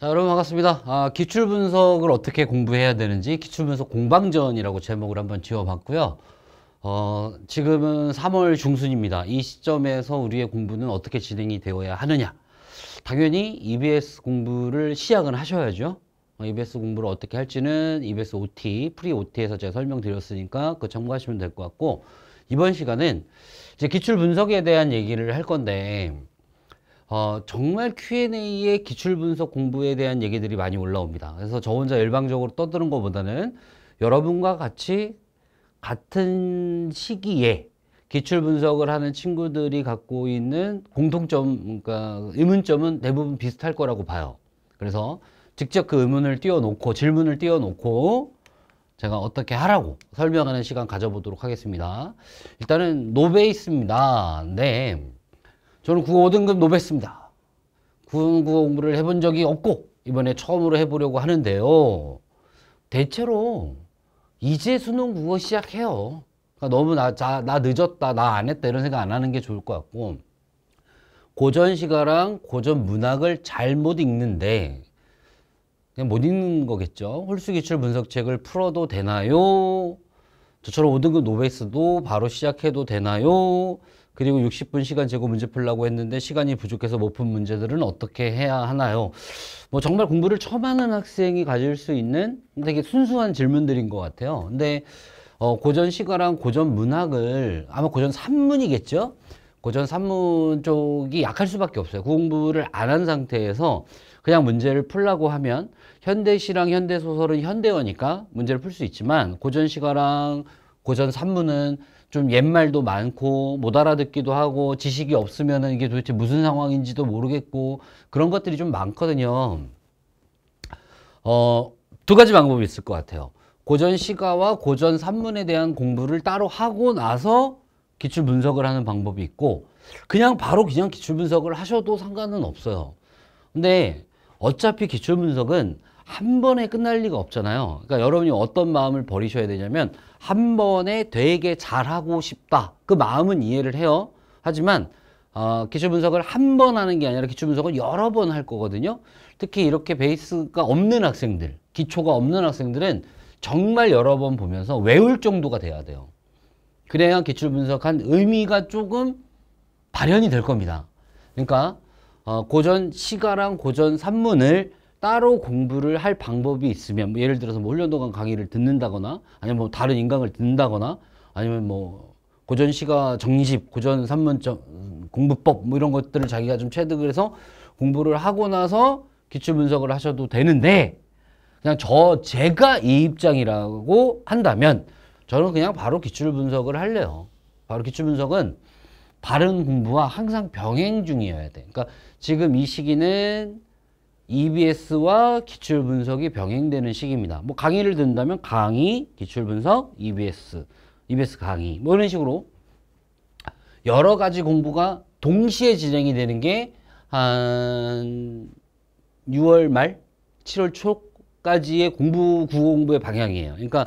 자, 여러분 반갑습니다. 기출 분석을 어떻게 공부해야 되는지 기출 분석 공방전이라고 제목을 한번 지어봤고요. 지금은 3월 중순입니다. 이 시점에서 우리의 공부는 어떻게 진행이 되어야 하느냐? 당연히 EBS 공부를 시작은 하셔야죠. EBS 공부를 어떻게 할지는 EBS OT, 프리 OT에서 제가 설명드렸으니까 그거 참고하시면 될 것 같고, 이번 시간은 이제 기출 분석에 대한 얘기를 할 건데, 정말 Q&A에 기출 분석 공부에 대한 얘기들이 많이 올라옵니다. 그래서 저 혼자 일방적으로 떠드는 것보다는 여러분과 같이 같은 시기에 기출 분석을 하는 친구들이 갖고 있는 공통점, 그러니까 의문점은 대부분 비슷할 거라고 봐요. 그래서 직접 그 의문을 띄워놓고, 질문을 띄워놓고 제가 어떻게 하라고 설명하는 시간 가져보도록 하겠습니다. 일단은 노베이스입니다. 네. 저는 국어 5등급 노베스입니다. 국어 공부를 해본 적이 없고 이번에 처음으로 해보려고 하는데요. 대체로 이제 수능 국어 시작해요. 그러니까 너무 나 늦었다, 나 안 했다 이런 생각 안 하는 게 좋을 것 같고, 고전 시가랑 고전 문학을 잘못 읽는데 그냥 못 읽는 거겠죠. 홀수기출 분석책을 풀어도 되나요? 저처럼 5등급 노베이스도 바로 시작해도 되나요? 그리고 60분 시간 재고 문제 풀려고 했는데 시간이 부족해서 못 푼 문제들은 어떻게 해야 하나요? 뭐 정말 공부를 처음 하는 학생이 가질 수 있는 되게 순수한 질문들인 것 같아요. 근데 고전 시가랑 고전 문학을, 아마 고전 산문이겠죠? 고전 산문 쪽이 약할 수밖에 없어요. 그 공부를 안 한 상태에서 그냥 문제를 풀려고 하면, 현대시랑 현대소설은 현대어니까 문제를 풀 수 있지만 고전 시가랑 고전 산문은 좀 옛말도 많고 못 알아듣기도 하고 지식이 없으면 이게 도대체 무슨 상황인지도 모르겠고 그런 것들이 좀 많거든요. 두 가지 방법이 있을 것 같아요. 고전 시가와 고전 산문에 대한 공부를 따로 하고 나서 기출 분석을 하는 방법이 있고, 그냥 바로 그냥 기출 분석을 하셔도 상관은 없어요. 근데 어차피 기출 분석은 한 번에 끝날 리가 없잖아요. 그러니까 여러분이 어떤 마음을 버리셔야 되냐면, 한 번에 되게 잘하고 싶다, 그 마음은 이해를 해요. 하지만 기출 분석을 한 번 하는 게 아니라 기출 분석을 여러 번 할 거거든요. 특히 이렇게 베이스가 없는 학생들, 기초가 없는 학생들은 정말 여러 번 보면서 외울 정도가 돼야 돼요. 그래야 기출 분석한 의미가 조금 발현이 될 겁니다. 그러니까 고전 시가랑 고전 산문을 따로 공부를 할 방법이 있으면, 뭐 예를 들어서 뭐 훈련도관 강의를 듣는다거나, 아니면 뭐 다른 인강을 듣는다거나, 아니면 뭐 고전 시가 정리집, 고전 산문 공부법 뭐 이런 것들을 자기가 좀 체득을 해서 공부를 하고 나서 기출 분석을 하셔도 되는데, 그냥 제가 이 입장이라고 한다면 저는 그냥 바로 기출 분석을 할래요. 바로 기출 분석은 바른 공부와 항상 병행 중이어야 돼. 그러니까 지금 이 시기는 EBS와 기출 분석이 병행되는 시기입니다. 뭐 강의를 듣는다면 강의, 기출 분석, EBS 강의 뭐 이런 식으로 여러 가지 공부가 동시에 진행이 되는 게 한 6월 말, 7월 초까지의 국어 공부의 방향이에요. 그러니까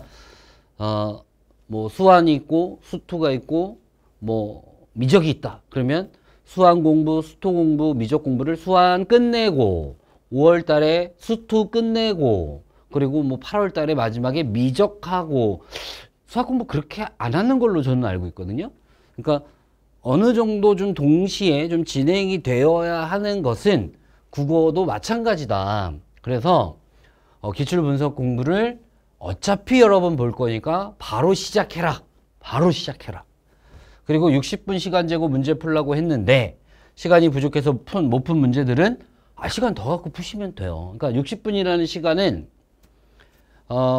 뭐 수한이 있고 수투가 있고 뭐 미적이 있다. 그러면 수한 공부, 수투 공부, 미적 공부를 수한 끝내고 5월 달에 수투 끝내고, 그리고 뭐 8월 달에 마지막에 미적하고, 수학 공부 그렇게 안 하는 걸로 저는 알고 있거든요. 그러니까 어느 정도 좀 동시에 좀 진행이 되어야 하는 것은 국어도 마찬가지다. 그래서 기출 분석 공부를 어차피 여러 번 볼 거니까 바로 시작해라. 바로 시작해라. 그리고 60분 시간 재고 문제 풀려고 했는데 시간이 부족해서 못 푼 문제들은 시간 더 갖고 푸시면 돼요. 그러니까 60분이라는 시간은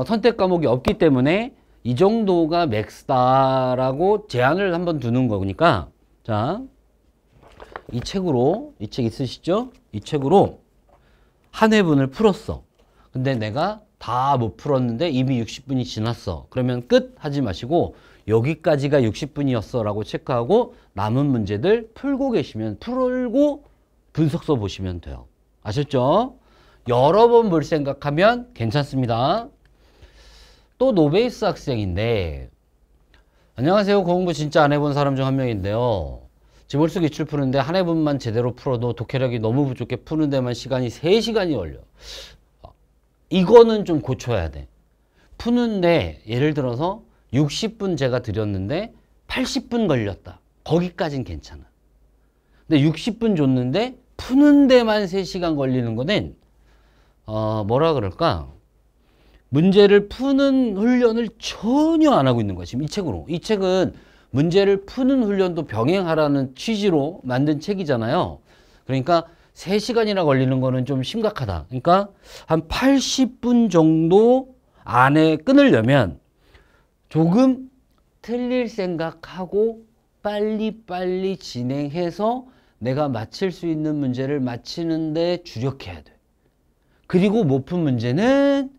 선택 과목이 없기 때문에 이 정도가 맥스다라고 제한을 한번 두는 거니까, 자, 이 책 있으시죠? 이 책으로 한 회분을 풀었어. 근데 내가 다 못 풀었는데 이미 60분이 지났어. 그러면 끝 하지 마시고 여기까지가 60분이었어 라고 체크하고 남은 문제들 풀고 분석서 보시면 돼요. 아셨죠? 여러 번 볼 생각하면 괜찮습니다. 또 노베이스 학생인데, 안녕하세요. 공부 진짜 안 해본 사람 중 한 명인데요. 지몰수 기출 푸는데 한 해분만 제대로 풀어도 독해력이 너무 부족해 푸는 데만 시간이 3시간이 걸려. 이거는 좀 고쳐야 돼. 푸는데 예를 들어서 60분 제가 드렸는데 80분 걸렸다. 거기까진 괜찮아. 근데 60분 줬는데 푸는 데만 3시간 걸리는 거는 뭐라 그럴까? 문제를 푸는 훈련을 전혀 안 하고 있는 거야. 지금 이 책으로. 이 책은 문제를 푸는 훈련도 병행하라는 취지로 만든 책이잖아요. 그러니까 3시간이나 걸리는 거는 좀 심각하다. 그러니까 한 80분 정도 안에 끊으려면 조금 틀릴 생각하고 빨리빨리 진행해서 내가 맞힐 수 있는 문제를 맞히는데 주력해야 돼. 그리고 못 푼 문제는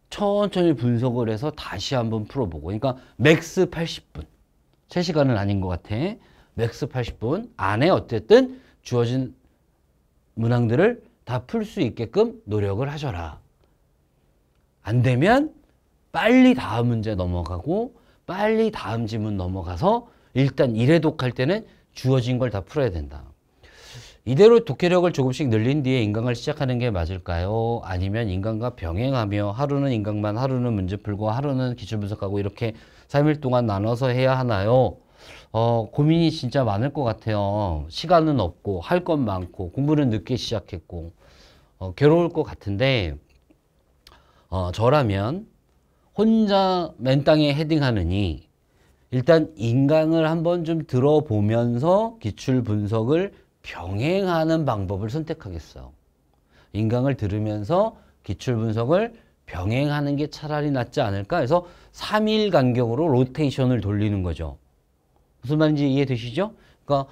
천천히 분석을 해서 다시 한번 풀어보고. 그러니까 맥스 80분. 3시간은 아닌 것 같아. 맥스 80분 안에 어쨌든 주어진 문항들을 다 풀 수 있게끔 노력을 하셔라. 안 되면 빨리 다음 문제 넘어가고 빨리 다음 지문 넘어가서 일단 1회독 할 때는 주어진 걸 다 풀어야 된다. 이대로 독해력을 조금씩 늘린 뒤에 인강을 시작하는 게 맞을까요? 아니면 인강과 병행하며 하루는 인강만, 하루는 문제 풀고, 하루는 기출 분석하고 이렇게 3일 동안 나눠서 해야 하나요? 고민이 진짜 많을 것 같아요. 시간은 없고 할 건 많고 공부는 늦게 시작했고 괴로울 것 같은데 저라면 혼자 맨땅에 헤딩하느니 일단 인강을 한번 좀 들어보면서 기출 분석을 병행하는 방법을 선택하겠어요. 인강을 들으면서 기출 분석을 병행하는 게 차라리 낫지 않을까 해서 3일 간격으로 로테이션을 돌리는 거죠. 무슨 말인지 이해되시죠? 그러니까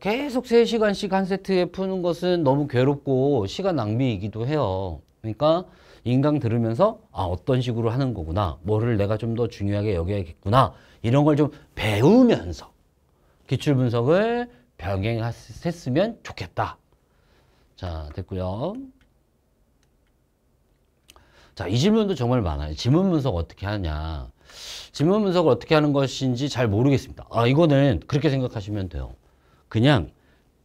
계속 3시간씩 한 세트에 푸는 것은 너무 괴롭고 시간 낭비이기도 해요. 그러니까 인강 들으면서 어떤 식으로 하는 거구나. 뭐를 내가 좀 더 중요하게 여겨야겠구나. 이런 걸 좀 배우면서 기출 분석을 병행했으면 좋겠다. 자, 됐고요. 자, 이 질문도 정말 많아요. 지문 분석 어떻게 하냐. 지문 분석을 어떻게 하는 것인지 잘 모르겠습니다. 이거는 그렇게 생각하시면 돼요. 그냥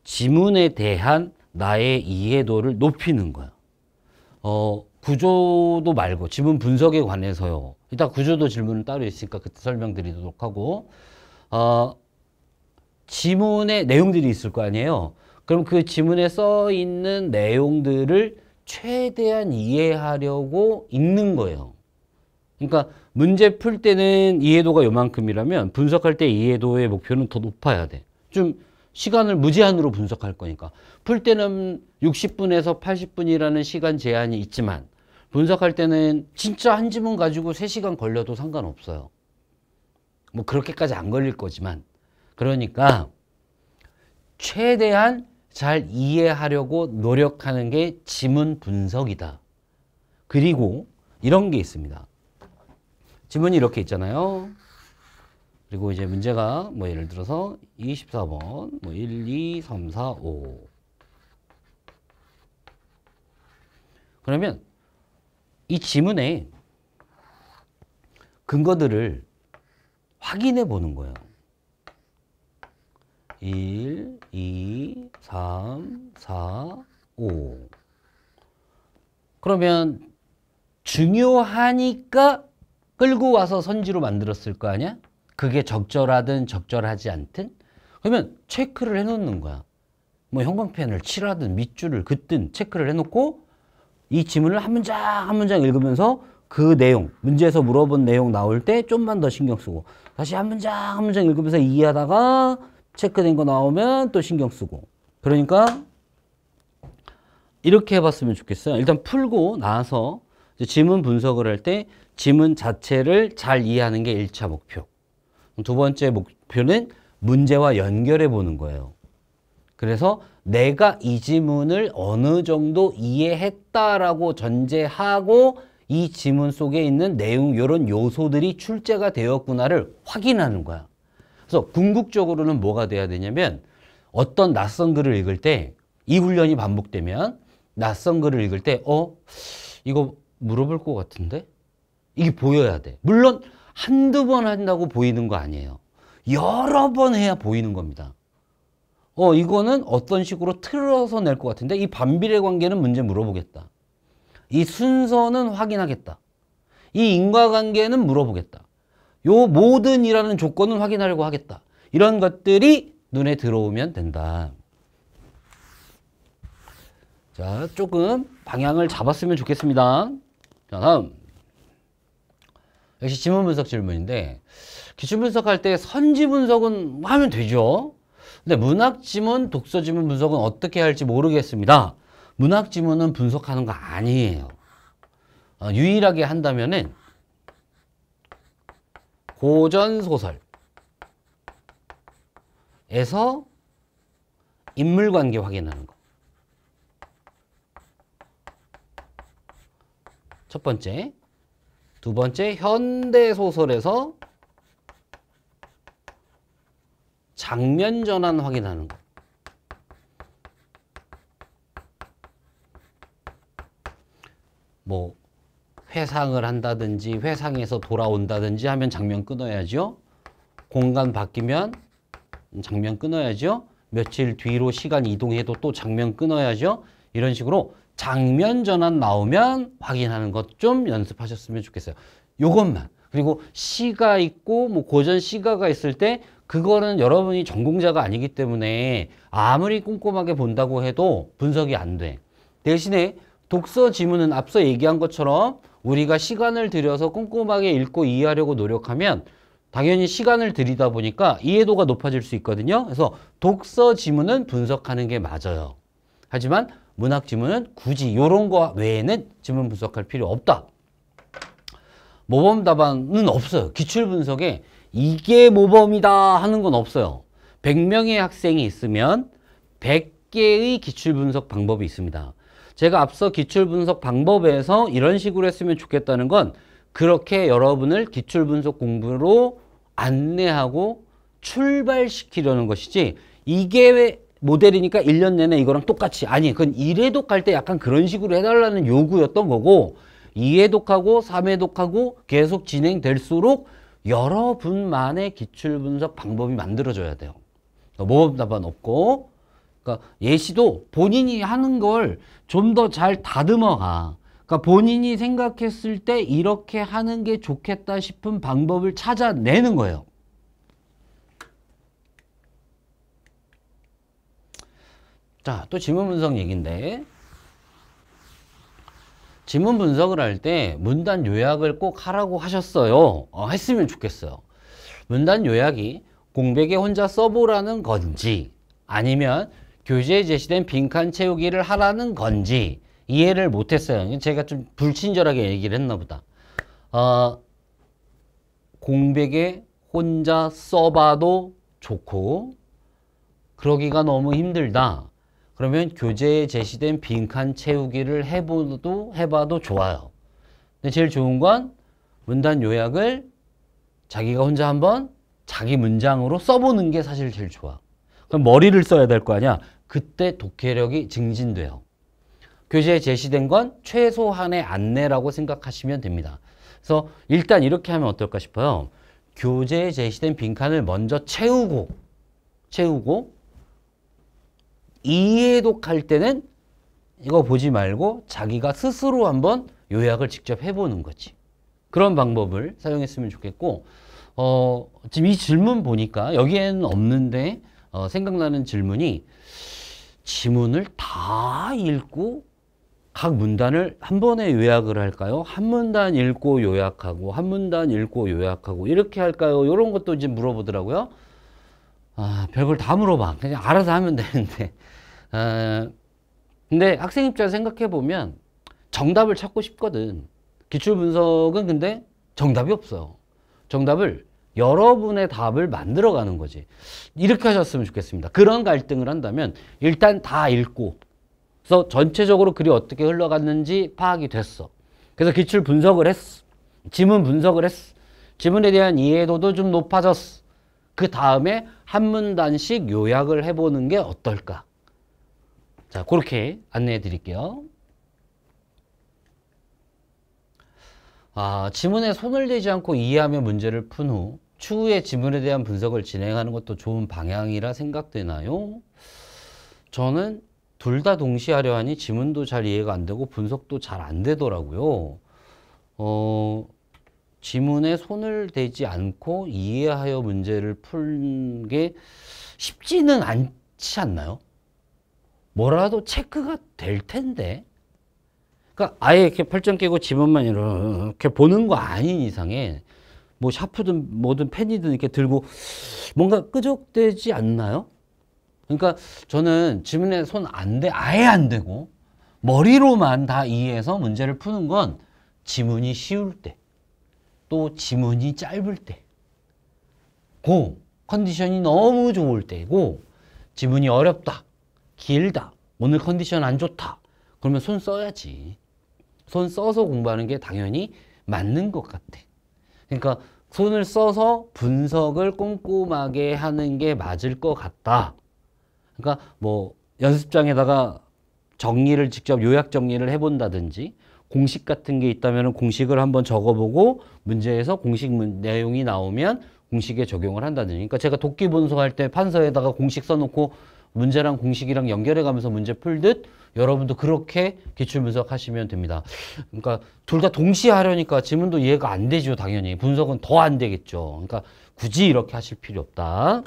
지문에 대한 나의 이해도를 높이는 거야. 구조도 말고 지문 분석에 관해서요. 이따 구조도 질문은 따로 있으니까 그때 설명드리도록 하고 지문에 내용들이 있을 거 아니에요. 그럼 그 지문에 써 있는 내용들을 최대한 이해하려고 읽는 거예요. 그러니까 문제 풀 때는 이해도가 요만큼이라면 분석할 때 이해도의 목표는 더 높아야 돼. 좀 시간을 무제한으로 분석할 거니까. 풀 때는 60분에서 80분이라는 시간 제한이 있지만 분석할 때는 진짜 한 지문 가지고 3시간 걸려도 상관없어요. 뭐 그렇게까지 안 걸릴 거지만. 그러니까 최대한 잘 이해하려고 노력하는 게 지문 분석이다. 그리고 이런 게 있습니다. 지문이 이렇게 있잖아요. 그리고 이제 문제가 뭐 예를 들어서 24번 뭐 1, 2, 3, 4, 5 그러면 이 지문에 근거들을 확인해 보는 거예요. 1, 2, 3, 4, 5 그러면 중요하니까 끌고 와서 선지로 만들었을 거 아니야? 그게 적절하든 적절하지 않든 그러면 체크를 해놓는 거야. 뭐 형광펜을 칠하든 밑줄을 긋든 체크를 해놓고 이 지문을 한 문장 한 문장 읽으면서 그 내용, 문제에서 물어본 내용 나올 때 좀만 더 신경 쓰고 다시 한 문장 한 문장 읽으면서 이해하다가 체크된 거 나오면 또 신경 쓰고 그러니까 이렇게 해봤으면 좋겠어요. 일단 풀고 나서 지문 분석을 할 때 지문 자체를 잘 이해하는 게 1차 목표. 두 번째 목표는 문제와 연결해 보는 거예요. 그래서 내가 이 지문을 어느 정도 이해했다라고 전제하고 이 지문 속에 있는 내용, 이런 요소들이 출제가 되었구나를 확인하는 거야. 그래서 궁극적으로는 뭐가 돼야 되냐면 어떤 낯선 글을 읽을 때 이 훈련이 반복되면 낯선 글을 읽을 때 이거 물어볼 것 같은데? 이게 보여야 돼. 물론 한두 번 한다고 보이는 거 아니에요. 여러 번 해야 보이는 겁니다. 이거는 어떤 식으로 틀어서 낼 것 같은데 이 반비례 관계는 문제 물어보겠다. 이 순서는 확인하겠다. 이 인과관계는 물어보겠다. 요 모든이라는 조건은 확인하려고 하겠다. 이런 것들이 눈에 들어오면 된다. 자, 조금 방향을 잡았으면 좋겠습니다. 자, 다음. 역시 지문 분석 질문인데 기출 분석할 때 선지 분석은 하면 되죠. 근데 문학 지문, 독서 지문 분석은 어떻게 할지 모르겠습니다. 문학 지문은 분석하는 거 아니에요. 유일하게 한다면은 고전 소설에서 인물 관계 확인하는 거. 첫 번째. 두 번째, 현대 소설에서 장면 전환 확인하는 거. 뭐 회상을 한다든지 회상에서 돌아온다든지 하면 장면 끊어야죠. 공간 바뀌면 장면 끊어야죠. 며칠 뒤로 시간 이동해도 또 장면 끊어야죠. 이런 식으로 장면 전환 나오면 확인하는 것 좀 연습하셨으면 좋겠어요. 요것만. 그리고 시가 있고 뭐 고전 시가가 있을 때 그거는 여러분이 전공자가 아니기 때문에 아무리 꼼꼼하게 본다고 해도 분석이 안 돼. 대신에 독서 지문은 앞서 얘기한 것처럼 우리가 시간을 들여서 꼼꼼하게 읽고 이해하려고 노력하면 당연히 시간을 들이다 보니까 이해도가 높아질 수 있거든요. 그래서 독서 지문은 분석하는 게 맞아요. 하지만 문학 지문은 굳이 이런 거 외에는 지문 분석할 필요 없다. 모범 답안은 없어요. 기출 분석에 이게 모범이다 하는 건 없어요. 100명의 학생이 있으면 100개의 기출 분석 방법이 있습니다. 제가 앞서 기출 분석 방법에서 이런 식으로 했으면 좋겠다는 건 그렇게 여러분을 기출 분석 공부로 안내하고 출발시키려는 것이지 이게 모델이니까 1년 내내 이거랑 똑같이 아니 그건 1회독 할 때 약간 그런 식으로 해달라는 요구였던 거고 2회독하고 3회독하고 계속 진행될수록 여러분만의 기출 분석 방법이 만들어져야 돼요. 모범 답안 없고 그러니까 예시도 본인이 하는 걸 좀 더 잘 다듬어가. 그러니까 본인이 생각했을 때 이렇게 하는 게 좋겠다 싶은 방법을 찾아내는 거예요. 자, 또 지문 분석 얘기인데 지문 분석을 할 때 문단 요약을 꼭 하라고 하셨어요. 했으면 좋겠어요. 문단 요약이 공백에 혼자 써보라는 건지 아니면 교재에 제시된 빈칸 채우기를 하라는 건지 이해를 못했어요. 제가 좀 불친절하게 얘기를 했나 보다. 공백에 혼자 써봐도 좋고 그러기가 너무 힘들다. 그러면 교재에 제시된 빈칸 채우기를 해봐도 좋아요. 근데 제일 좋은 건 문단 요약을 자기가 혼자 한번 자기 문장으로 써보는 게 사실 제일 좋아. 그럼 머리를 써야 될 거 아니야. 그때 독해력이 증진돼요. 교재에 제시된 건 최소한의 안내라고 생각하시면 됩니다. 그래서 일단 이렇게 하면 어떨까 싶어요. 교재에 제시된 빈칸을 먼저 채우고 이해독할 때는 이거 보지 말고 자기가 스스로 한번 요약을 직접 해보는 거지. 그런 방법을 사용했으면 좋겠고 지금 이 질문 보니까 여기에는 없는데 생각나는 질문이 지문을 다 읽고 각 문단을 한 번에 요약을 할까요? 한 문단 읽고 요약하고 한 문단 읽고 요약하고 이렇게 할까요? 이런 것도 이제 물어보더라고요. 별걸 다 물어봐. 그냥 알아서 하면 되는데 근데 학생 입장에서 생각해보면 정답을 찾고 싶거든. 기출 분석은 근데 정답이 없어요. 정답을 여러분의 답을 만들어가는 거지. 이렇게 하셨으면 좋겠습니다. 그런 갈등을 한다면 일단 다 읽고 그래서 전체적으로 글이 어떻게 흘러갔는지 파악이 됐어. 그래서 기출 분석을 했어. 지문 분석을 했어. 지문에 대한 이해도도 좀 높아졌어. 그 다음에 한 문단씩 요약을 해보는 게 어떨까? 자, 그렇게 안내해 드릴게요. 지문에 손을 대지 않고 이해하며 문제를 푼 후 추후에 지문에 대한 분석을 진행하는 것도 좋은 방향이라 생각되나요? 저는 둘 다 동시에 하려 하니 지문도 잘 이해가 안 되고 분석도 잘 안 되더라고요. 지문에 손을 대지 않고 이해하여 문제를 푸는 게 쉽지는 않지 않나요? 뭐라도 체크가 될 텐데. 그러니까 아예 이렇게 팔짱 끼고 지문만 이렇게 보는 거 아닌 이상에 뭐 샤프든 뭐든 펜이든 이렇게 들고 뭔가 끄적대지 않나요? 그러니까 저는 지문에 손 안 대, 아예 안 대고 머리로만 다 이해해서 문제를 푸는 건 지문이 쉬울 때, 또 지문이 짧을 때, 고 컨디션이 너무 좋을 때고, 지문이 어렵다, 길다, 오늘 컨디션 안 좋다, 그러면 손 써야지. 손 써서 공부하는 게 당연히 맞는 것 같아. 그러니까 손을 써서 분석을 꼼꼼하게 하는 게 맞을 것 같다. 그러니까 뭐 연습장에다가 정리를 직접 요약 정리를 해본다든지, 공식 같은 게 있다면 공식을 한번 적어보고 문제에서 공식 내용이 나오면 공식에 적용을 한다든지. 그러니까 제가 독기 분석할 때 판서에다가 공식 써놓고 문제랑 공식이랑 연결해 가면서 문제 풀듯 여러분도 그렇게 기출 분석하시면 됩니다. 그러니까 둘 다 동시에 하려니까 지문도 이해가 안 되죠. 당연히 분석은 더 안 되겠죠. 그러니까 굳이 이렇게 하실 필요 없다.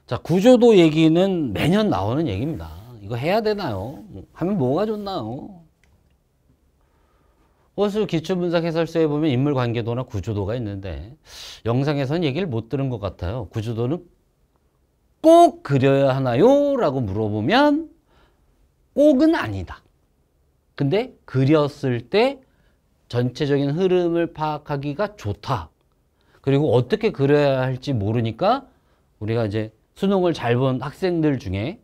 자, 구조도 얘기는 매년 나오는 얘기입니다. 이거 해야 되나요? 하면 뭐가 좋나요? 호수 기출분석 해설서에 보면 인물관계도나 구조도가 있는데 영상에서는 얘기를 못 들은 것 같아요. 구조도는 꼭 그려야 하나요? 라고 물어보면 꼭은 아니다. 근데 그렸을 때 전체적인 흐름을 파악하기가 좋다. 그리고 어떻게 그려야 할지 모르니까 우리가 이제 수능을 잘 본 학생들 중에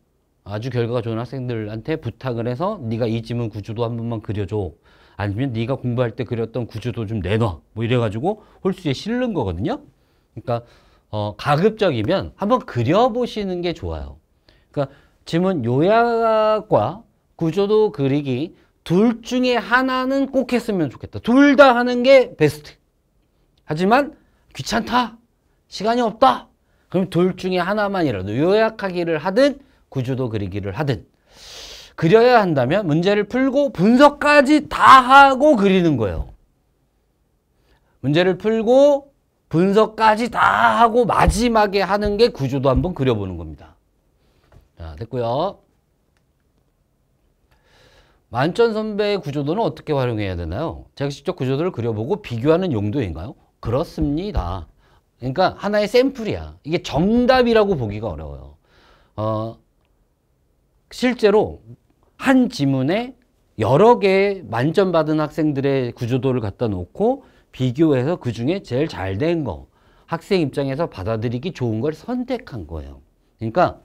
아주 결과가 좋은 학생들한테 부탁을 해서 네가 이 지문 구조도 한 번만 그려줘. 아니면 네가 공부할 때 그렸던 구조도 좀 내놔. 뭐 이래가지고 홀수에 실는 거거든요. 그러니까 가급적이면 한번 그려보시는 게 좋아요. 그러니까 지문 요약과 구조도 그리기 둘 중에 하나는 꼭 했으면 좋겠다. 둘 다 하는 게 베스트. 하지만 귀찮다. 시간이 없다. 그럼 둘 중에 하나만이라도 요약하기를 하든 구조도 그리기를 하든 그려야 한다면 문제를 풀고 분석까지 다 하고 그리는 거예요. 문제를 풀고 분석까지 다 하고 마지막에 하는 게 구조도 한번 그려보는 겁니다. 자, 됐고요. 만천 선배의 구조도는 어떻게 활용해야 되나요? 제가 직접 구조도를 그려보고 비교하는 용도인가요? 그렇습니다. 그러니까 하나의 샘플이야. 이게 정답이라고 보기가 어려워요. 실제로 한 지문에 여러 개 만점 받은 학생들의 구조도를 갖다 놓고 비교해서 그 중에 제일 잘 된 거, 학생 입장에서 받아들이기 좋은 걸 선택한 거예요. 그러니까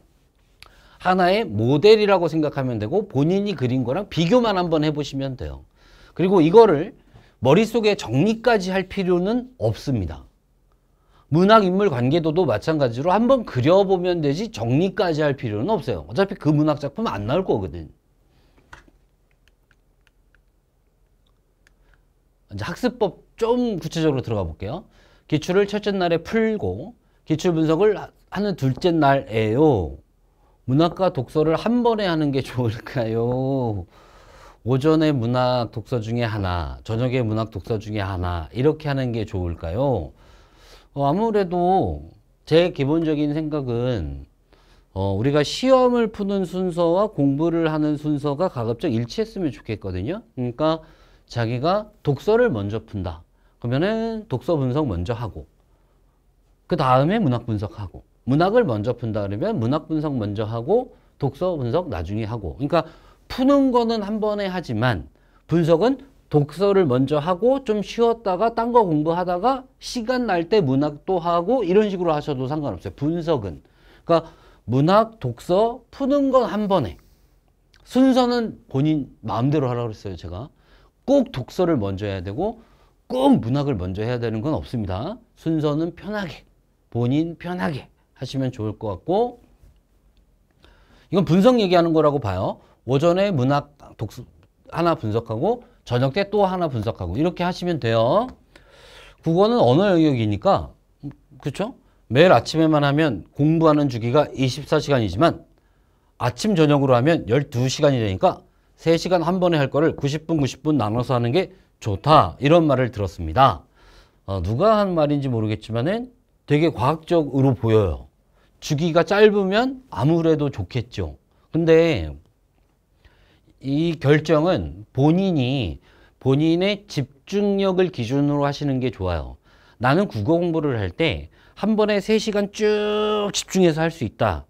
하나의 모델이라고 생각하면 되고 본인이 그린 거랑 비교만 한번 해보시면 돼요. 그리고 이거를 머릿속에 정리까지 할 필요는 없습니다. 문학 인물 관계도도 마찬가지로 한번 그려보면 되지 정리까지 할 필요는 없어요. 어차피 그 문학 작품 안 나올 거거든. 이제 학습법 좀 구체적으로 들어가 볼게요. 기출을 첫째 날에 풀고 기출 분석을 하는 둘째 날에요. 문학과 독서를 한 번에 하는 게 좋을까요? 오전에 문학 독서 중에 하나, 저녁에 문학 독서 중에 하나 이렇게 하는 게 좋을까요? 아무래도 제 기본적인 생각은 우리가 시험을 푸는 순서와 공부를 하는 순서가 가급적 일치했으면 좋겠거든요. 그러니까 자기가 독서를 먼저 푼다. 그러면은 독서 분석 먼저 하고 그 다음에 문학 분석하고 문학을 먼저 푼다 그러면 문학 분석 먼저 하고 독서 분석 나중에 하고 그러니까 푸는 거는 한 번에 하지만 분석은 독서를 먼저 하고 좀 쉬었다가 딴 거 공부하다가 시간 날 때 문학도 하고 이런 식으로 하셔도 상관없어요. 분석은. 그러니까 문학, 독서 푸는 건 한 번에. 순서는 본인 마음대로 하라고 그랬어요. 제가. 꼭 독서를 먼저 해야 되고 꼭 문학을 먼저 해야 되는 건 없습니다. 순서는 편하게. 본인 편하게 하시면 좋을 것 같고 이건 분석 얘기하는 거라고 봐요. 오전에 문학, 독서 하나 분석하고 저녁 때 또 하나 분석하고 이렇게 하시면 돼요. 국어는 언어 영역이니까, 그렇죠? 매일 아침에만 하면 공부하는 주기가 24시간이지만 아침 저녁으로 하면 12시간이 되니까 3시간 한 번에 할 거를 90분 90분 나눠서 하는 게 좋다. 이런 말을 들었습니다. 누가 한 말인지 모르겠지만은 되게 과학적으로 보여요. 주기가 짧으면 아무래도 좋겠죠. 근데 이 결정은 본인의 집중력을 기준으로 하시는 게 좋아요. 나는 국어 공부를 할 때 한 번에 3시간 쭉 집중해서 할 수 있다.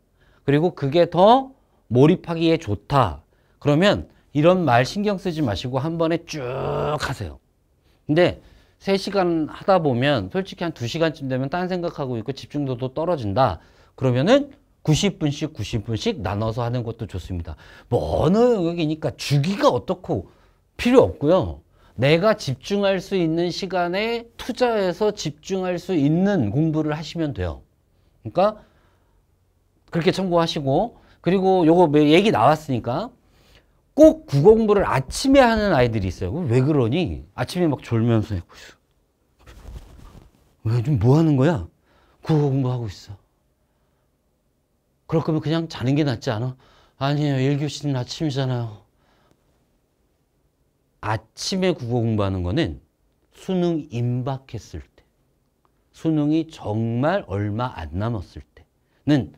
그리고 그게 더 몰입하기에 좋다. 그러면 이런 말 신경 쓰지 마시고 한 번에 쭉 하세요. 근데 3시간 하다 보면 솔직히 한 2시간쯤 되면 딴 생각하고 있고 집중도도 떨어진다. 그러면은 90분씩 나눠서 하는 것도 좋습니다. 뭐 어느 영역이니까 주기가 어떻고 필요 없고요. 내가 집중할 수 있는 시간에 투자해서 집중할 수 있는 공부를 하시면 돼요. 그러니까 그렇게 참고하시고, 그리고 요거 얘기 나왔으니까 꼭 국어 공부를 아침에 하는 아이들이 있어요. 왜 그러니? 아침에 막 졸면서 왜 좀 뭐 하는 거야? 국어 공부하고 있어. 그럴 거면 그냥 자는 게 낫지 않아? 아니에요. 1교시는 아침이잖아요. 아침에 국어 공부하는 거는 수능 임박했을 때, 수능이 정말 얼마 안 남았을 때는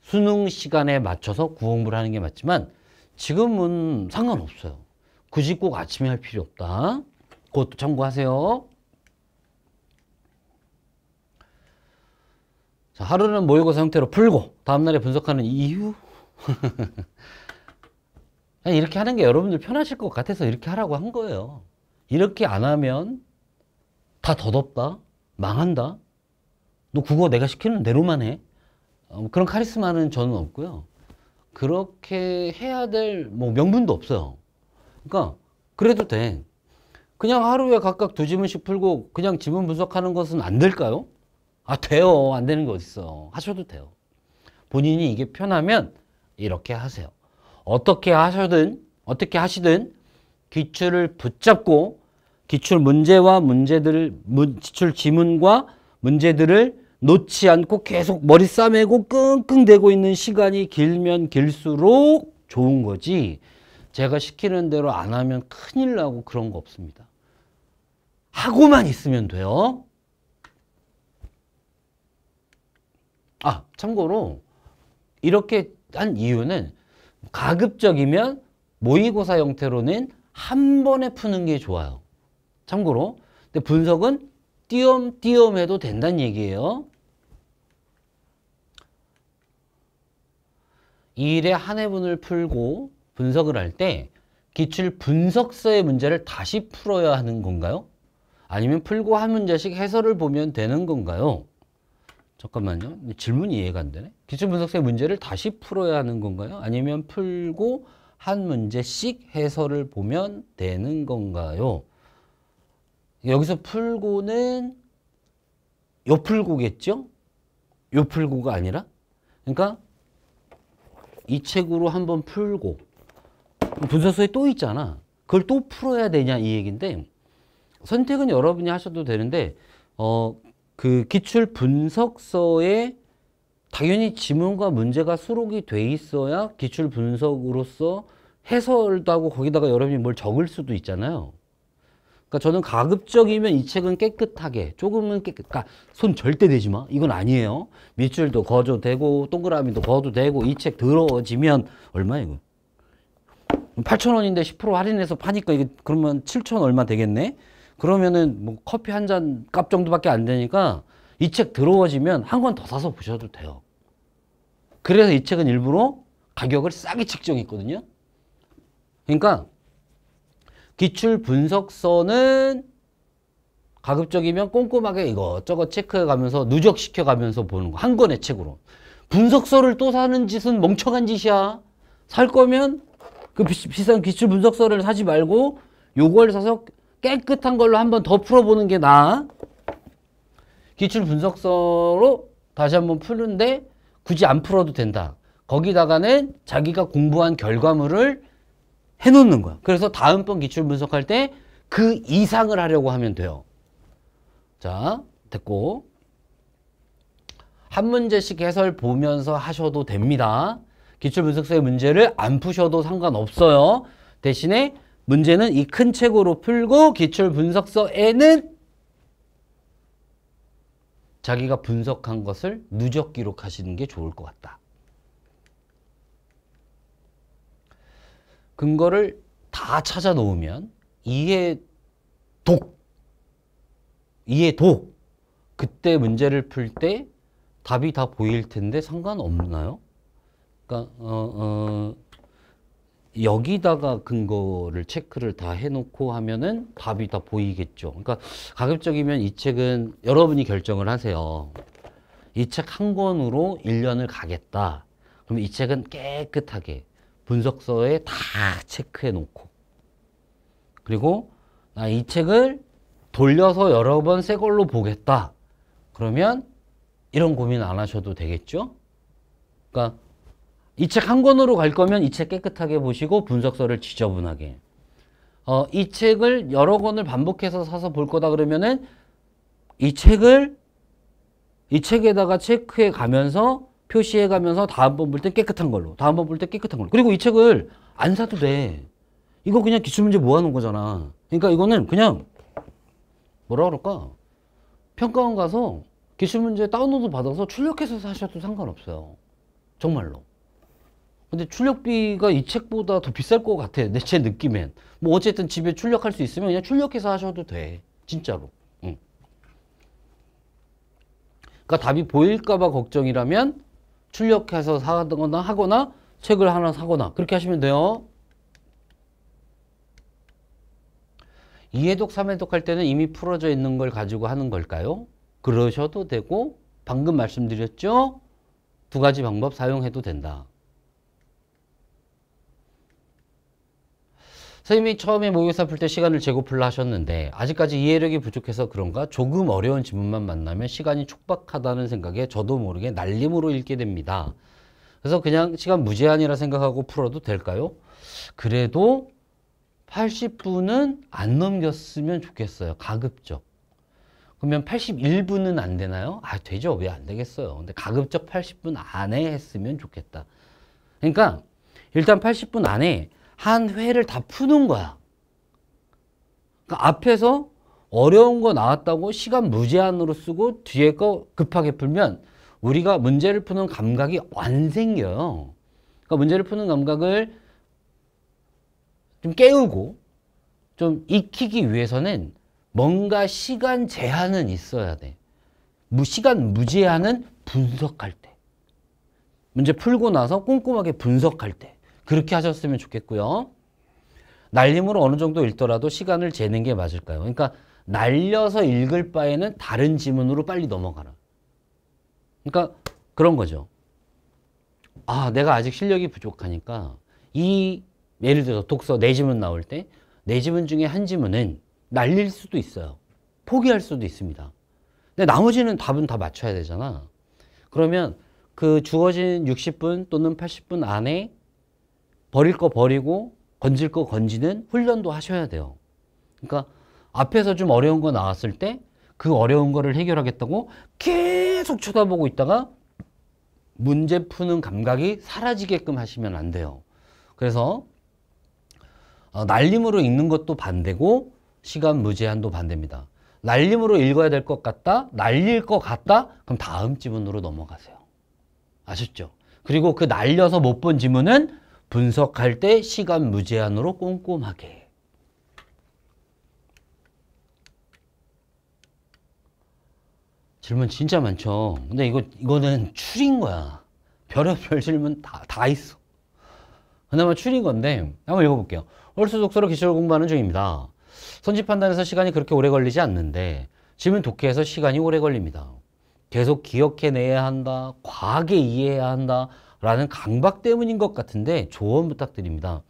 수능 시간에 맞춰서 국어 공부를 하는 게 맞지만 지금은 상관없어요. 굳이 꼭 아침에 할 필요 없다. 그것도 참고하세요. 자, 하루는 모의고사 형태로 풀고 다음날에 분석하는 이유. 이렇게 하는 게 여러분들 편하실 것 같아서 이렇게 하라고 한 거예요. 이렇게 안 하면 다 덧없다, 망한다, 너 국어 내가 시키는 대로만 해. 그런 카리스마는 저는 없고요. 그렇게 해야 될 뭐 명분도 없어요. 그러니까 그래도 돼. 그냥 하루에 각각 2지문씩 풀고 그냥 지문 분석하는 것은 안 될까요? 돼요. 안 되는 게 어딨어. 하셔도 돼요. 본인이 이게 편하면 이렇게 하세요. 어떻게 하시든 기출을 붙잡고 기출 지문과 문제들을 놓지 않고 계속 머리 싸매고 끙끙대고 있는 시간이 길면 길수록 좋은 거지. 제가 시키는 대로 안 하면 큰일 나고 그런 거 없습니다. 하고만 있으면 돼요. 참고로 이렇게 한 이유는 가급적이면 모의고사 형태로는 한 번에 푸는 게 좋아요. 참고로. 근데 분석은 띄엄띄엄 해도 된다는 얘기예요. 2일에 한 회분을 풀고 분석을 할 때 기출 분석서의 문제를 다시 풀어야 하는 건가요? 아니면 풀고 한 문제씩 해설을 보면 되는 건가요? 잠깐만요. 질문이 이해가 안 되네. 기출 분석서의 문제를 다시 풀어야 하는 건가요? 아니면 풀고 한 문제씩 해설을 보면 되는 건가요? 여기서 풀고는 요 풀고겠죠? 요 풀고가 아니라? 그러니까 이 책으로 한번 풀고 분석서에 또 있잖아. 그걸 또 풀어야 되냐 이 얘기인데, 선택은 여러분이 하셔도 되는데 그 기출 분석서에 당연히 지문과 문제가 수록이 돼 있어야 기출 분석으로서 해설도 하고 거기다가 여러분이 뭘 적을 수도 있잖아요. 그러니까 저는 가급적이면 이 책은 깨끗하게, 조금은 그러니까 손 절대 대지 마. 이건 아니에요. 밑줄도 그어도 되고 동그라미도 그어도 되고, 이 책 들어지면 얼마야 이거? 8,000원인데 10% 할인해서 파니까 이게 그러면 7,000 얼마 되겠네? 그러면은 뭐 커피 한 잔 값 정도밖에 안 되니까 이 책 들어오지면 한 권 더 사서 보셔도 돼요. 그래서 이 책은 일부러 가격을 싸게 책정했거든요. 그러니까 기출 분석서는 가급적이면 꼼꼼하게 이것저것 체크해가면서 누적시켜가면서 보는 거. 한 권의 책으로. 분석서를 또 사는 짓은 멍청한 짓이야. 살 거면 그 비싼 기출 분석서를 사지 말고 요걸 사서 깨끗한 걸로 한번 더 풀어보는 게 나아. 기출 분석서로 다시 한번 푸는데 굳이 안 풀어도 된다. 거기다가는 자기가 공부한 결과물을 해놓는 거야. 그래서 다음번 기출 분석할 때 그 이상을 하려고 하면 돼요. 자, 됐고. 한 문제씩 해설 보면서 하셔도 됩니다. 기출분석서의 문제를 안 푸셔도 상관없어요. 대신에 문제는 이 큰 책으로 풀고 기출분석서에는 자기가 분석한 것을 누적 기록하시는 게 좋을 것 같다. 근거를 다 찾아 놓으면 이해독 그때 문제를 풀 때 답이 다 보일 텐데 상관없나요? 그러니까 여기다가 근거를 체크를 다 해놓고 하면은 답이 다 보이겠죠. 그러니까 가급적이면 이 책은 여러분이 결정을 하세요. 이 책 한 권으로 1년을 가겠다. 그럼 이 책은 깨끗하게 분석서에 다 체크해 놓고, 그리고 나 이 책을 돌려서 여러 번 새 걸로 보겠다. 그러면 이런 고민 안 하셔도 되겠죠? 그러니까 이 책 한 권으로 갈 거면 이 책 깨끗하게 보시고 분석서를 지저분하게. 이 책을 여러 권을 반복해서 사서 볼 거다 그러면은 이 책에다가 체크해 가면서 표시해 가면서 다음번 볼 때 깨끗한 걸로, 다음번 볼 때 깨끗한 걸로. 그리고 이 책을 안 사도 돼. 이거 그냥 기출문제 모아놓은 거잖아. 그러니까 이거는 그냥 뭐라 그럴까? 평가원 가서 기출문제 다운로드 받아서 출력해서 사셔도 상관없어요. 정말로. 근데 출력비가 이 책보다 더 비쌀 것 같아. 제 느낌엔. 뭐 어쨌든 집에 출력할 수 있으면 그냥 출력해서 하셔도 돼. 진짜로. 응. 그러니까 답이 보일까봐 걱정이라면 출력해서 사거나 하거나 책을 하나 사거나 그렇게 하시면 돼요. 2회독, 3회독 할 때는 이미 풀어져 있는 걸 가지고 하는 걸까요? 그러셔도 되고, 방금 말씀드렸죠? 두 가지 방법 사용해도 된다. 선생님이 처음에 모의고사 풀 때 시간을 재고플라 하셨는데 아직까지 이해력이 부족해서 그런가 조금 어려운 지문만 만나면 시간이 촉박하다는 생각에 저도 모르게 날림으로 읽게 됩니다. 그래서 그냥 시간 무제한이라 생각하고 풀어도 될까요? 그래도 80분은 안 넘겼으면 좋겠어요. 가급적. 그러면 81분은 안 되나요? 아, 되죠. 왜 안 되겠어요. 근데 가급적 80분 안에 했으면 좋겠다. 그러니까 일단 80분 안에 한 회를 다 푸는 거야. 그러니까 앞에서 어려운 거 나왔다고 시간 무제한으로 쓰고 뒤에 거 급하게 풀면 우리가 문제를 푸는 감각이 안 생겨요. 그러니까 문제를 푸는 감각을 좀 깨우고 좀 익히기 위해서는 뭔가 시간 제한은 있어야 돼. 시간 무제한은 분석할 때. 문제 풀고 나서 꼼꼼하게 분석할 때. 그렇게 하셨으면 좋겠고요. 날림으로 어느 정도 읽더라도 시간을 재는 게 맞을까요? 그러니까 날려서 읽을 바에는 다른 지문으로 빨리 넘어가라. 그러니까 그런 거죠. 아, 내가 아직 실력이 부족하니까 예를 들어서 독서 4지문 나올 때 4지문 중에 한 지문은 날릴 수도 있어요. 포기할 수도 있습니다. 근데 나머지는 답은 다 맞춰야 되잖아. 그러면 그 주어진 60분 또는 80분 안에 버릴 거 버리고 건질 거 건지는 훈련도 하셔야 돼요. 그러니까 앞에서 좀 어려운 거 나왔을 때 그 어려운 거를 해결하겠다고 계속 쳐다보고 있다가 문제 푸는 감각이 사라지게끔 하시면 안 돼요. 그래서 날림으로 읽는 것도 반대고 시간 무제한도 반대입니다. 날림으로 읽어야 될 것 같다? 날릴 것 같다? 그럼 다음 지문으로 넘어가세요. 아셨죠? 그리고 그 날려서 못 본 지문은 분석할 때 시간 무제한으로 꼼꼼하게. 질문 진짜 많죠. 근데 이거는 추린 거야. 별의별 질문 다 있어. 그나마 추린 건데 한번 읽어볼게요. 홀수 독서로 기출 공부하는 중입니다. 선지 판단에서 시간이 그렇게 오래 걸리지 않는데 지문 독해에서 시간이 오래 걸립니다. 계속 기억해내야 한다. 과하게 이해해야 한다. 라는 강박 때문인 것 같은데 조언 부탁드립니다.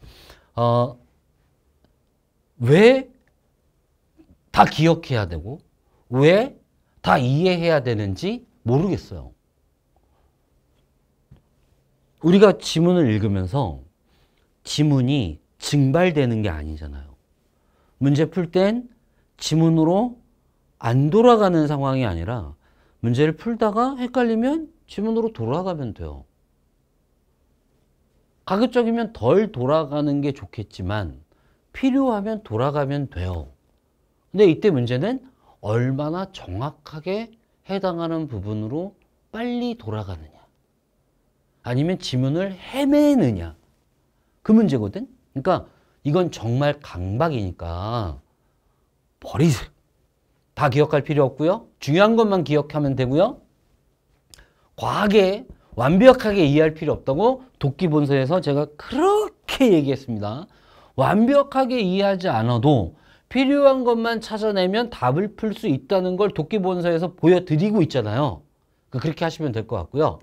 왜 다 기억해야 되고 왜 다 이해해야 되는지 모르겠어요. 우리가 지문을 읽으면서 지문이 증발되는 게 아니잖아요. 문제 풀 땐 지문으로 안 돌아가는 상황이 아니라 문제를 풀다가 헷갈리면 지문으로 돌아가면 돼요. 가급적이면 덜 돌아가는 게 좋겠지만 필요하면 돌아가면 돼요. 근데 이때 문제는 얼마나 정확하게 해당하는 부분으로 빨리 돌아가느냐 아니면 지문을 헤매느냐 그 문제거든. 그러니까 이건 정말 강박이니까 버리세요. 다 기억할 필요 없고요. 중요한 것만 기억하면 되고요. 과하게 완벽하게 이해할 필요 없다고 독기본서에서 제가 그렇게 얘기했습니다. 완벽하게 이해하지 않아도 필요한 것만 찾아내면 답을 풀 수 있다는 걸 독기본서에서 보여드리고 있잖아요. 그렇게 하시면 될 것 같고요.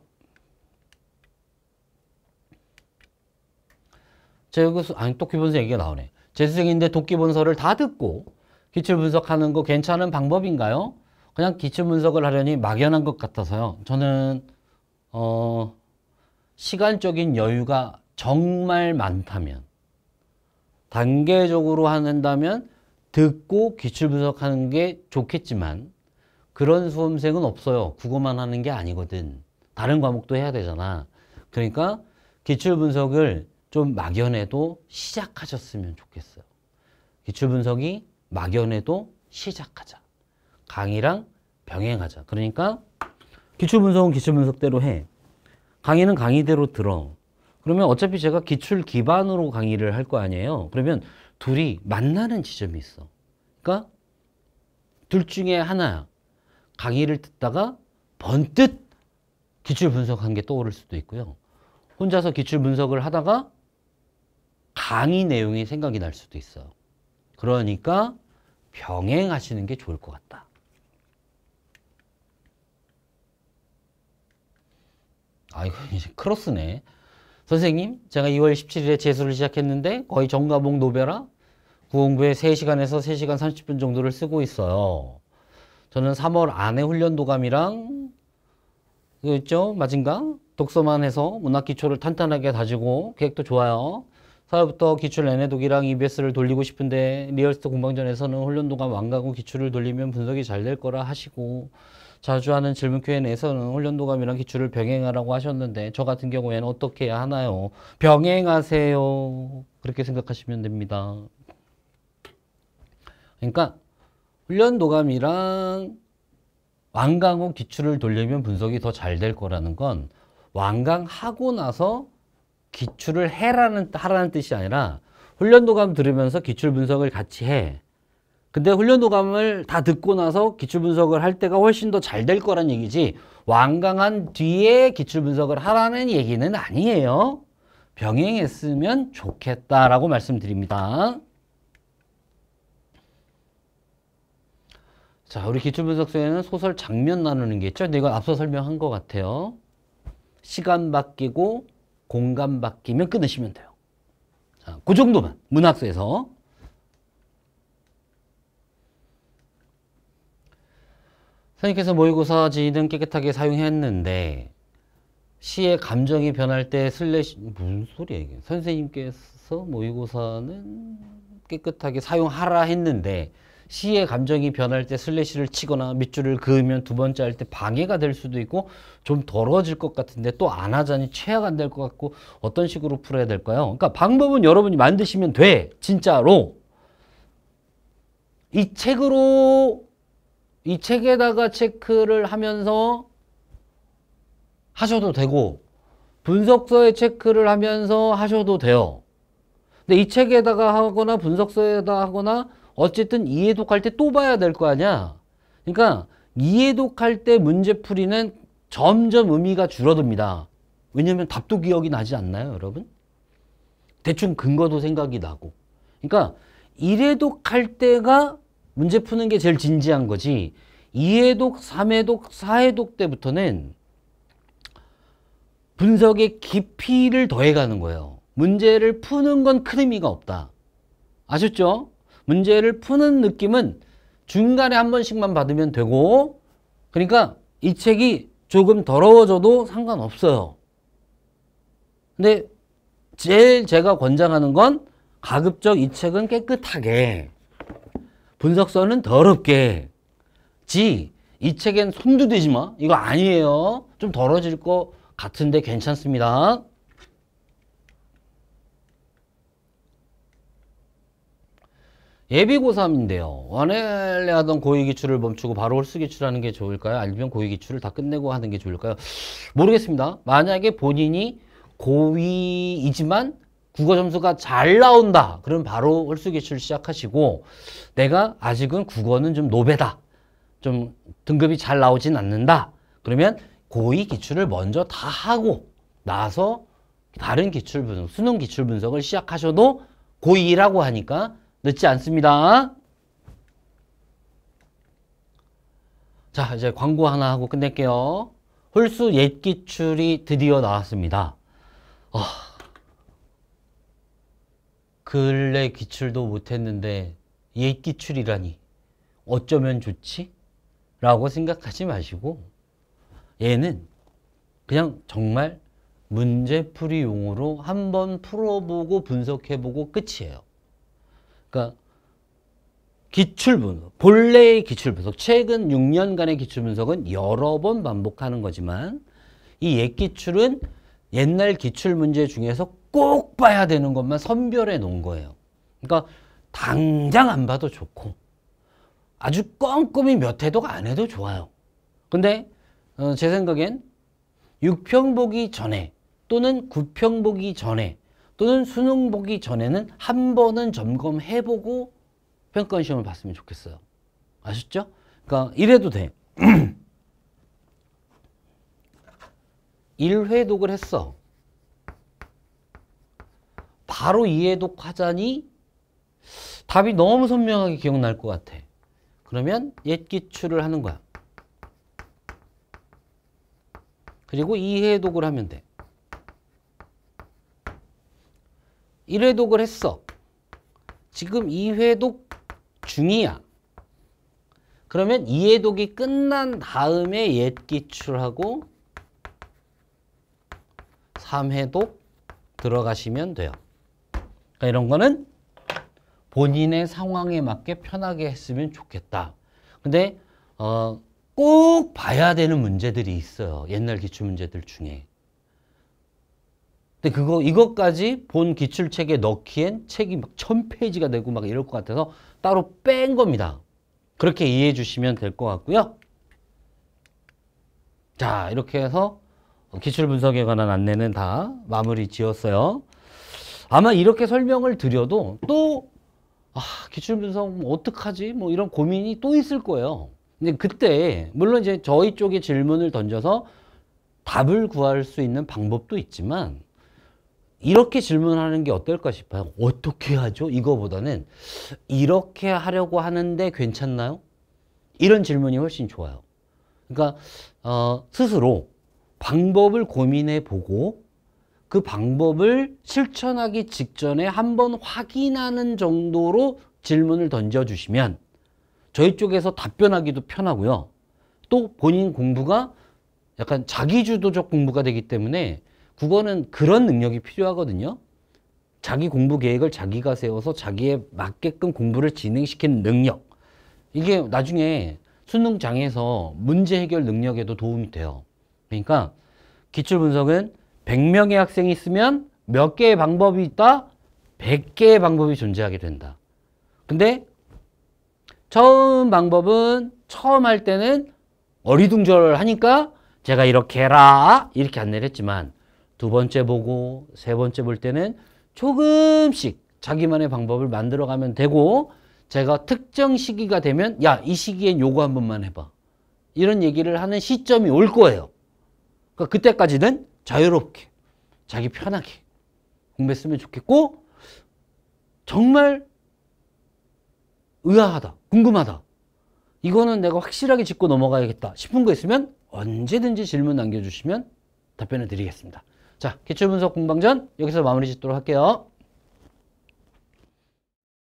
제가 독기본서 얘기가 나오네. 재수생인데 독기본서를 다 듣고 기출분석하는 거 괜찮은 방법인가요? 그냥 기출분석을 하려니 막연한 것 같아서요. 저는 시간적인 여유가 정말 많다면 단계적으로 한다면 듣고 기출분석하는 게 좋겠지만 그런 수험생은 없어요. 국어만 하는 게 아니거든. 다른 과목도 해야 되잖아. 그러니까 기출분석을 좀 막연해도 시작하셨으면 좋겠어요. 기출분석이 막연해도 시작하자. 강의랑 병행하자. 그러니까 기출분석은 기출분석대로 해. 강의는 강의대로 들어. 그러면 어차피 제가 기출 기반으로 강의를 할 거 아니에요. 그러면 둘이 만나는 지점이 있어. 그러니까 둘 중에 하나야. 강의를 듣다가 번뜩 기출 분석한 게 떠오를 수도 있고요. 혼자서 기출 분석을 하다가 강의 내용이 생각이 날 수도 있어요. 그러니까 병행하시는 게 좋을 것 같다. 이거 이제 크로스네. 선생님, 제가 2월 17일에 재수를 시작했는데 거의 전과목 노벼라 구공부에 3시간에서 3시간 30분 정도를 쓰고 있어요. 저는 3월 안에 훈련도감이랑 있죠? 마진강 독서만 해서 문학기초를 탄탄하게 다지고 계획도 좋아요. 4월부터 기출 내내독이랑 EBS를 돌리고 싶은데 리얼스트 공방전에서는 훈련도감 완가고 기출을 돌리면 분석이 잘 될 거라 하시고 자주 하는 질문 Q&A에서는 훈련도감이랑 기출을 병행하라고 하셨는데 저 같은 경우에는 어떻게 해야 하나요? 병행하세요. 그렇게 생각하시면 됩니다. 그러니까 훈련도감이랑 완강 후 기출을 돌리면 분석이 더 잘 될 거라는 건 완강하고 나서 기출을 하라는 뜻이 아니라 훈련도감 들으면서 기출 분석을 같이 해. 근데 훈련도감을 다 듣고 나서 기출 분석을 할 때가 훨씬 더 잘 될 거란 얘기지 완강한 뒤에 기출 분석을 하라는 얘기는 아니에요. 병행했으면 좋겠다라고 말씀드립니다. 자, 우리 기출분석서에는 소설 장면 나누는 게 있죠. 근데 이건 앞서 설명한 것 같아요. 시간 바뀌고 공간 바뀌면 끊으시면 돼요. 자, 그 정도만 문학서에서. 선생님께서 모의고사 지휘등 깨끗하게 사용했는데 시의 감정이 변할 때 무슨 소리야 이게. 선생님께서 모의고사는 깨끗하게 사용하라 했는데 시의 감정이 변할 때 슬래시를 치거나 밑줄을 그으면 두 번째 할 때 방해가 될 수도 있고 좀 더러워질 것 같은데 또 안 하자니 최악 안 될 것 같고 어떤 식으로 풀어야 될까요? 그러니까 방법은 여러분이 만드시면 돼. 진짜로. 이 책에다가 체크를 하면서 하셔도 되고 분석서에 체크를 하면서 하셔도 돼요. 근데 이 책에다가 하거나 분석서에다 하거나 어쨌든 이해독할 때 또 봐야 될 거 아니야. 그러니까 이해독할 때 문제풀이는 점점 의미가 줄어듭니다. 왜냐면 답도 기억이 나지 않나요, 여러분? 대충 근거도 생각이 나고. 그러니까 1회독할 때가 문제 푸는 게 제일 진지한 거지 2회독, 3회독, 4회독 때부터는 분석의 깊이를 더해가는 거예요. 문제를 푸는 건 큰 의미가 없다. 아셨죠? 문제를 푸는 느낌은 중간에 한 번씩만 받으면 되고 그러니까 이 책이 조금 더러워져도 상관없어요. 근데 제일 제가 권장하는 건 가급적 이 책은 깨끗하게 분석서는 더럽게 이 책엔 손도 대지 마. 이거 아니에요. 좀 덜어질 것 같은데 괜찮습니다. 예비고3인데요. 원래 하던 고위기출을 멈추고 바로 홀수기출하는 게 좋을까요? 아니면 고위기출을 다 끝내고 하는 게 좋을까요? 모르겠습니다. 만약에 본인이 고위이지만 국어 점수가 잘 나온다. 그럼 바로 홀수기출 시작하시고, 내가 아직은 국어는 좀 노배다. 좀 등급이 잘 나오진 않는다. 그러면 고위기출을 먼저 다 하고 나서 다른 기출 분석, 수능 기출 분석을 시작하셔도 고2라고 하니까 늦지 않습니다. 자, 이제 광고 하나 하고 끝낼게요. 홀수 옛 기출이 드디어 나왔습니다. 근래 기출도 못했는데 옛 기출이라니 어쩌면 좋지? 라고 생각하지 마시고, 얘는 그냥 정말 문제풀이용으로 한번 풀어보고 분석해보고 끝이에요. 그러니까 기출분석, 본래의 기출분석, 최근 6년간의 기출분석은 여러 번 반복하는 거지만 이 옛 기출은 옛날 기출문제 중에서 꼭 봐야 되는 것만 선별해 놓은 거예요. 그러니까 당장 안 봐도 좋고 아주 꼼꼼히 몇 회독 안 해도 좋아요. 근데 제 생각엔 6평 보기 전에 또는 9평 보기 전에 또는 수능 보기 전에는 한 번은 점검해보고 평가 시험을 봤으면 좋겠어요. 아셨죠? 그러니까 이래도 돼. 1회독을 했어. 바로 2회독 하자니 답이 너무 선명하게 기억날 것 같아. 그러면 옛 기출을 하는 거야. 그리고 2회독을 하면 돼. 1회독을 했어. 지금 2회독 중이야. 그러면 2회독이 끝난 다음에 옛 기출하고 3회독 들어가시면 돼요. 그러니까 이런 거는 본인의 상황에 맞게 편하게 했으면 좋겠다. 근데 꼭 봐야 되는 문제들이 있어요. 옛날 기출문제들 중에. 근데 이것까지 본 기출책에 넣기엔 책이 막 1000페이지가 되고 막 이럴 것 같아서 따로 뺀 겁니다. 그렇게 이해해 주시면 될 것 같고요. 자, 이렇게 해서 기출 분석에 관한 안내는 다 마무리 지었어요. 아마 이렇게 설명을 드려도 또 기출 분석 뭐 어떡하지? 뭐 이런 고민이 또 있을 거예요. 근데 그때 물론 이제 저희 쪽에 질문을 던져서 답을 구할 수 있는 방법도 있지만 이렇게 질문하는 게 어떨까 싶어요. 어떻게 하죠? 이거보다는 이렇게 하려고 하는데 괜찮나요? 이런 질문이 훨씬 좋아요. 그러니까 스스로 방법을 고민해 보고 그 방법을 실천하기 직전에 한번 확인하는 정도로 질문을 던져주시면 저희 쪽에서 답변하기도 편하고요. 또 본인 공부가 약간 자기주도적 공부가 되기 때문에 국어는 그런 능력이 필요하거든요. 자기 공부 계획을 자기가 세워서 자기에 맞게끔 공부를 진행시키는 능력. 이게 나중에 수능장에서 문제 해결 능력에도 도움이 돼요. 그러니까 기출 분석은 100명의 학생이 있으면 몇 개의 방법이 있다? 100개의 방법이 존재하게 된다. 근데 처음 방법은 처음 할 때는 어리둥절하니까 제가 이렇게 해라 이렇게 안내를 했지만 두 번째 보고 세 번째 볼 때는 조금씩 자기만의 방법을 만들어가면 되고 제가 특정 시기가 되면 야, 이 시기엔 요거 한 번만 해봐. 이런 얘기를 하는 시점이 올 거예요. 그러니까 그때까지는 자유롭게 자기 편하게 공부했으면 좋겠고 정말 의아하다, 궁금하다. 이거는 내가 확실하게 짚고 넘어가야겠다 싶은 거 있으면 언제든지 질문 남겨주시면 답변을 드리겠습니다. 자, 기출분석 공방전 여기서 마무리 짓도록 할게요.